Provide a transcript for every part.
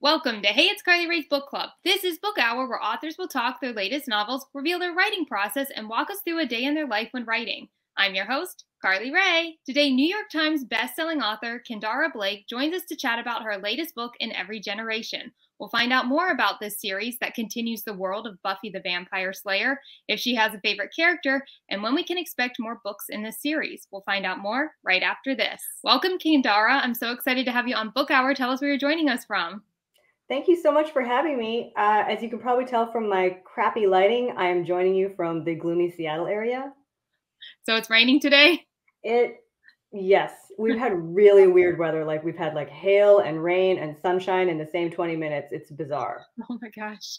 Welcome to Hey, It's Carly Rae's Book Club. This is Book Hour, where authors will talk their latest novels, reveal their writing process, and walk us through a day in their life when writing. I'm your host, Carly Rae. Today, New York Times bestselling author Kendare Blake joins us to chat about her latest book, In Every Generation. We'll find out more about this series that continues the world of Buffy the Vampire Slayer, if she has a favorite character, and when we can expect more books in this series. We'll find out more right after this. Welcome, Kendare. I'm so excited to have you on Book Hour. Tell us where you're joining us from. Thank you so much for having me. As you can probably tell from my crappy lighting, I am joining you from the gloomy Seattle area. So it's raining today? Yes, we've had really weird weather. Like we've had like hail and rain and sunshine in the same 20 minutes. It's bizarre. Oh my gosh.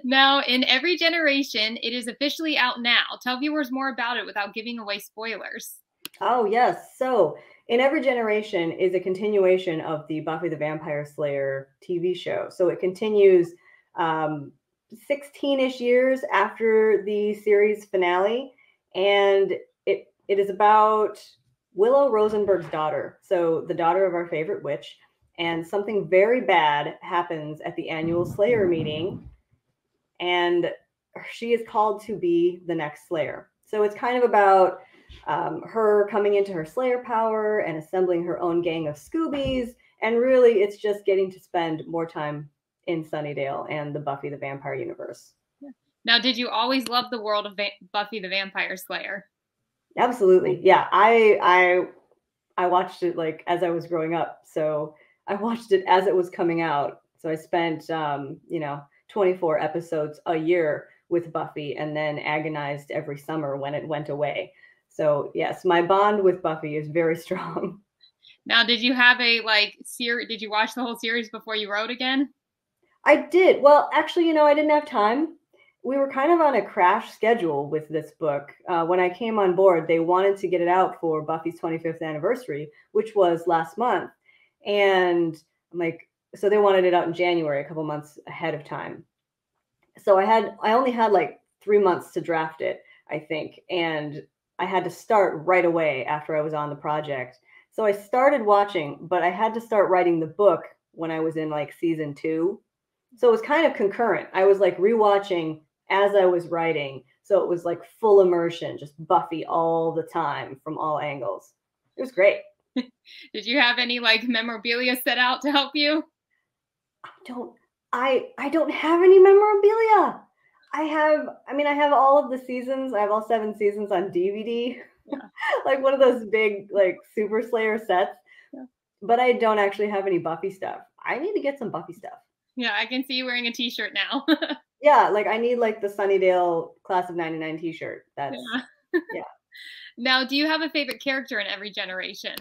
Now, In Every Generation, it is officially out now. Tell viewers more about it without giving away spoilers. Oh, yes. So, In Every Generation is a continuation of the Buffy the Vampire Slayer TV show. So it continues 16-ish years after the series finale. And it is about Willow Rosenberg's daughter. So the daughter of our favorite witch. And something very bad happens at the annual Slayer meeting. And she is called to be the next Slayer. So it's kind of about her coming into her Slayer power and assembling her own gang of Scoobies. And really, it's just getting to spend more time in Sunnydale and the Buffy the Vampire universe. Now, did you always love the world of Buffy the Vampire Slayer? Absolutely. Yeah, I watched it like as I was growing up. So I watched it as it was coming out. So I spent, 24 episodes a year with Buffy and then agonized every summer when it went away. So yes, my bond with Buffy is very strong. Now, did you have a series? Did you watch the whole series before you wrote again? I did. Well, actually, I didn't have time. We were kind of on a crash schedule with this book. When I came on board, they wanted to get it out for Buffy's 25th anniversary, which was last month. And I'm like, so they wanted it out in January, a couple months ahead of time. So I only had like 3 months to draft it, I think. And I had to start right away after I was on the project. So I started watching, but I had to start writing the book when I was in like season 2. So it was kind of concurrent. I was like rewatching as I was writing. So it was like full immersion, just Buffy all the time from all angles. It was great. Did you have any memorabilia set out to help you? I don't have any memorabilia. I have all of the seasons. I have all 7 seasons on DVD, yeah. Like one of those big, Super Slayer sets. Yeah. But I don't actually have any Buffy stuff. I need to get some Buffy stuff. Yeah, I can see you wearing a t-shirt now. Yeah, I need the Sunnydale Class of 99 t-shirt. That's, yeah. Now, do you have a favorite character in every generation?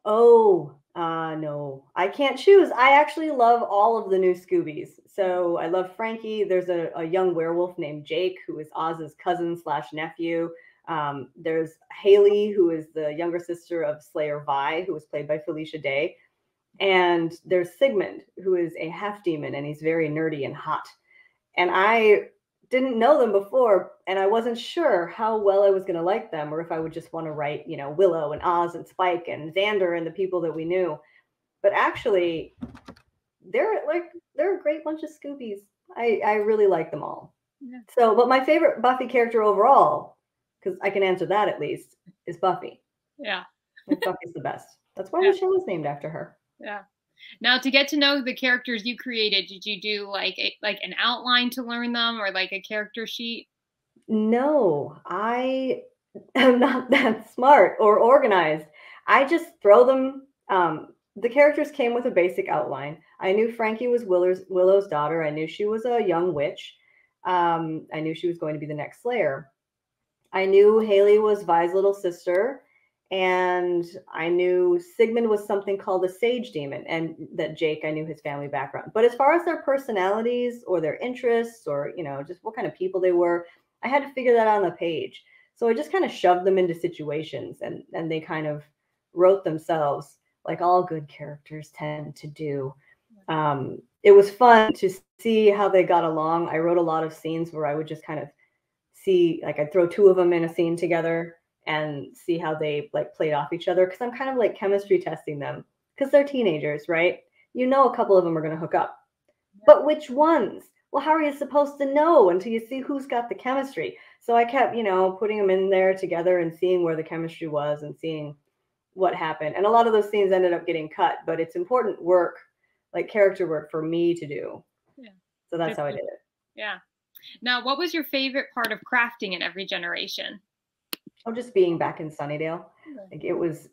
Oh, no, I can't choose. I actually love all of the new Scoobies. So I love Frankie. There's a young werewolf named Jake, who is Oz's cousin / nephew. There's Haley, who is the younger sister of Slayer Vi, who was played by Felicia Day. And there's Sigmund, who is a half demon, and he's very nerdy and hot. And I didn't know them before, and I wasn't sure how well I was going to like them, or if I would just want to write, Willow and Oz and Spike and Xander and the people that we knew. But actually, they're a great bunch of Scoobies. I really like them all. Yeah. So, but my favorite Buffy character overall, because I can answer that at least, is Buffy. Yeah. Buffy's the best. That's why the show was named after her. Yeah. Now, to get to know the characters you created, did you do an outline to learn them, or a character sheet? No, I am not that smart or organized. I just throw them. The characters came with a basic outline. I knew Frankie was Willow's daughter. I knew she was a young witch. I knew she was going to be the next Slayer. I knew Haley was Vi's little sister. And I knew Sigmund was something called a sage demon, and that Jake, I knew his family background. But as far as their personalities or their interests or, just what kind of people they were, I had to figure that out on the page. So I just kind of shoved them into situations, and they kind of wrote themselves like all good characters tend to do. It was fun to see how they got along. I wrote a lot of scenes where I would just kind of see, I'd throw 2 of them in a scene together and see how they played off each other, because I'm kind of chemistry testing them, because they're teenagers, right? you know a couple of them are going to hook up. But which ones? Well, how are you supposed to know until you see who's got the chemistry? So I kept, putting them in there together and seeing where the chemistry was and seeing what happened. And a lot of those scenes ended up getting cut, but it's important work, like character work for me to do. Yeah. So that's how I did it. Yeah. Now, what was your favorite part of crafting in every generation? Oh, just being back in Sunnydale. Like it was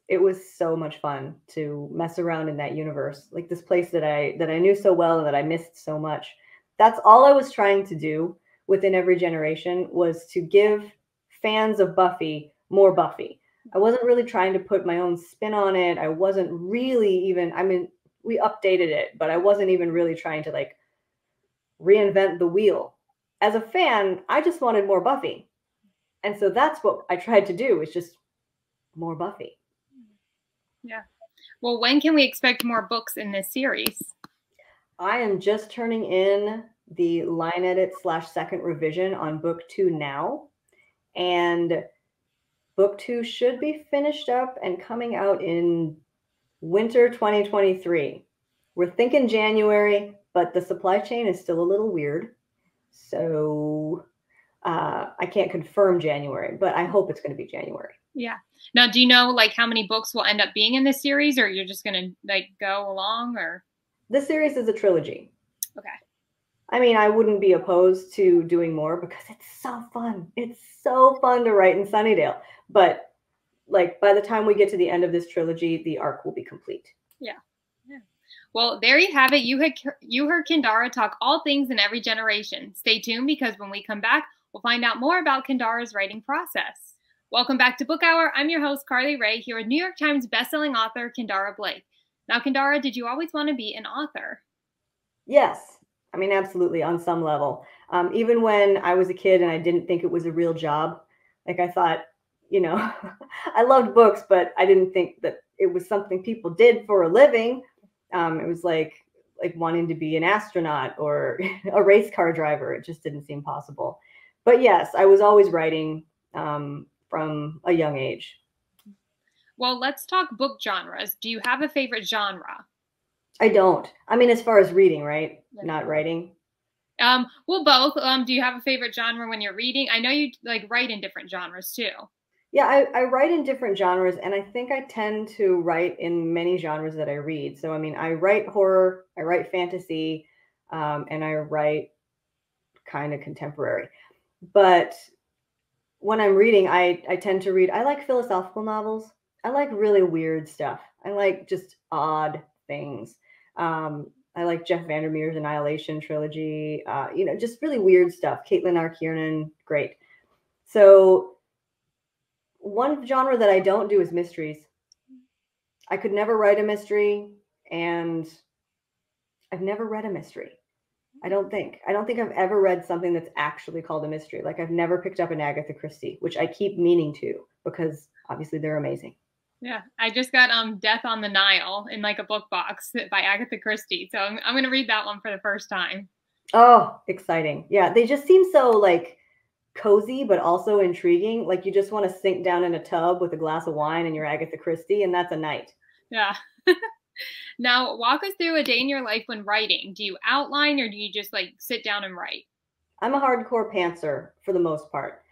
so much fun to mess around in that universe, like this place that I knew so well and that I missed so much. That's all I was trying to do within every generation, was to give fans of Buffy more Buffy. I wasn't really trying to put my own spin on it. I wasn't really even, I mean, we updated it, but I wasn't even really trying to like reinvent the wheel. As a fan, I just wanted more Buffy. And so that's what I tried to do, is just more Buffy. Yeah. Well, when can we expect more books in this series? I am just turning in the line edit / second revision on book 2 now. And book 2 should be finished up and coming out in winter 2023. We're thinking January, but the supply chain is still a little weird. So I can't confirm January, but I hope it's going to be January. Yeah. Now, do you know like how many books will end up being in this series, or you're just going to like go along, or? This series is a trilogy. Okay. I mean, I wouldn't be opposed to doing more because it's so fun. It's so fun to write in Sunnydale. But like by the time we get to the end of this trilogy, the arc will be complete. Yeah. Yeah. Well, there you have it. You heard Kendare talk all things in every generation. Stay tuned, because when we come back, we'll find out more about Kendare's writing process. Welcome back to Book Hour. I'm your host, Carly Rae, here with New York Times bestselling author Kendare Blake. Now, Kendare, did you always want to be an author? Yes. I mean, absolutely, on some level. Even when I was a kid and I didn't think it was a real job, like I thought, I loved books, but I didn't think that it was something people did for a living. It was like wanting to be an astronaut or a race car driver. It just didn't seem possible. But yes, I was always writing from a young age. Well, let's talk book genres. Do you have a favorite genre? I don't. I mean, as far as reading, right? Yeah. Not writing. Well, both. Do you have a favorite genre when you're reading? I know you like write in different genres too. Yeah, I write in different genres, and I think I tend to write in many genres that I read. So, I mean, I write horror, I write fantasy, and I write kind of contemporary. But when I'm reading, I tend to read, I like philosophical novels. I like really weird stuff. I like just odd things. I like Jeff Vandermeer's Annihilation trilogy, just really weird stuff. Caitlin R. Kiernan, great. So one genre that I don't do is mysteries. I could never write a mystery, and I've never read a mystery. I don't think I've ever read something that's actually called a mystery. Like I've never picked up an Agatha Christie, which I keep meaning to, because obviously they're amazing. Yeah, I just got Death on the Nile in like a book box by Agatha Christie. So I'm going to read that one for the first time. Oh, exciting. Yeah, they just seem so like cozy, but also intriguing. Like you just want to sink down in a tub with a glass of wine and your Agatha Christie, and that's a night. Yeah. Now, walk us through a day in your life when writing. Do you outline, or do you just like sit down and write? I'm a hardcore pantser for the most part.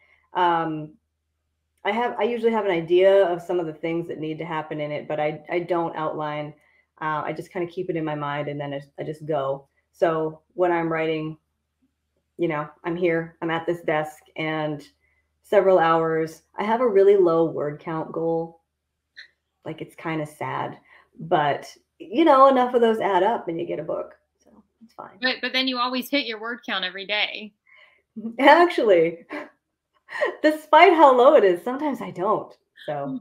I usually have an idea of some of the things that need to happen in it, but I don't outline. I just kind of keep it in my mind, and then I just go. So when I'm writing, I'm here, I'm at this desk, and several hours. I have a really low word count goal. Like it's kind of sad, but enough of those add up and you get a book. So it's fine. But then you always hit your word count every day. Actually, despite how low it is, sometimes I don't. So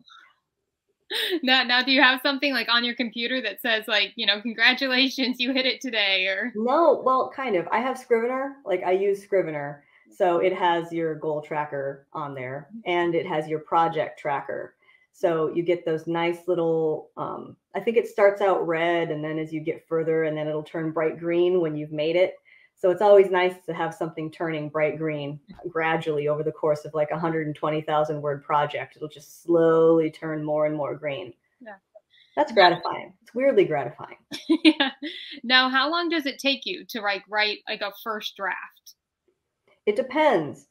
now do you have something like on your computer that says like, congratulations, you hit it today? Or no, well, kind of. I have Scrivener. Like I use Scrivener. So it has your goal tracker on there, and it has your project tracker. So you get those nice little, I think it starts out red, and then as you get further, and then it'll turn bright green when you've made it. So it's always nice to have something turning bright green gradually over the course of like 120,000 word project. It'll just slowly turn more and more green. Yeah. That's gratifying. It's weirdly gratifying. Yeah. Now, how long does it take you to write like a first draft? It depends.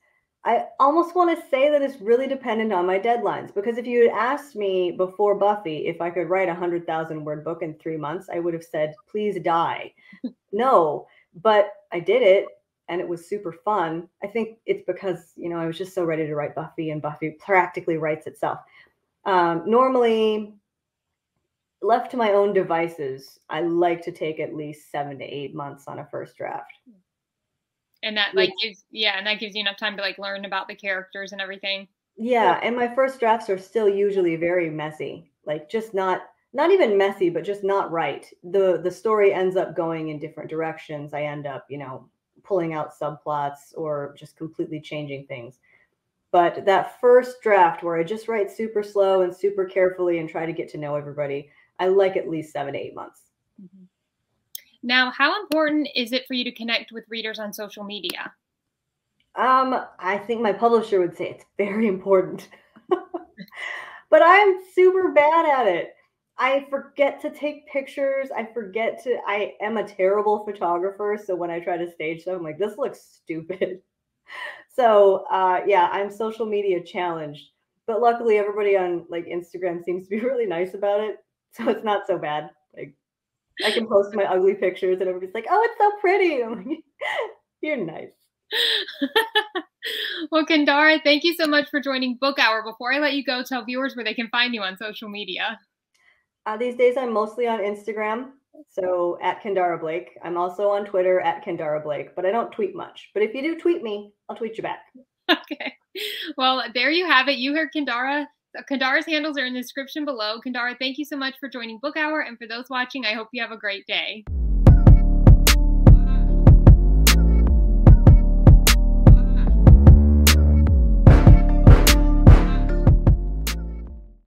I almost want to say that it's really dependent on my deadlines, because if you had asked me before Buffy if I could write a 100,000 word book in 3 months, I would have said, please die. No, but I did it and it was super fun. I think it's because, I was just so ready to write Buffy, and Buffy practically writes itself. Normally, left to my own devices, I like to take at least 7 to 8 months on a first draft. And that gives you enough time to like learn about the characters and everything. Yeah, and my first drafts are still usually very messy. Like, just not even messy, but just not right. The story ends up going in different directions. I end up, pulling out subplots or just completely changing things. But that first draft where I just write super slow and super carefully and try to get to know everybody, I like at least 7 to 8 months. Mm-hmm. Now, how important is it for you to connect with readers on social media? I think my publisher would say it's very important. But I'm super bad at it. I forget to take pictures. I am a terrible photographer. So when I try to stage stuff, I'm like, this looks stupid. So yeah, I'm social media challenged. But luckily everybody on like Instagram seems to be really nice about it. So it's not so bad. Like, I can post my ugly pictures and everybody's like, oh, it's so pretty. I'm like, you're nice. Well, Kendare, thank you so much for joining Book Hour. Before I let you go, tell viewers where they can find you on social media. These days, I'm mostly on Instagram, so at Kendare Blake. I'm also on Twitter at Kendare Blake, but I don't tweet much. But if you do tweet me, I'll tweet you back. Okay. Well, there you have it. You heard Kendare. Kendare's handles are in the description below. Kendare, thank you so much for joining Book Hour. And for those watching, I hope you have a great day.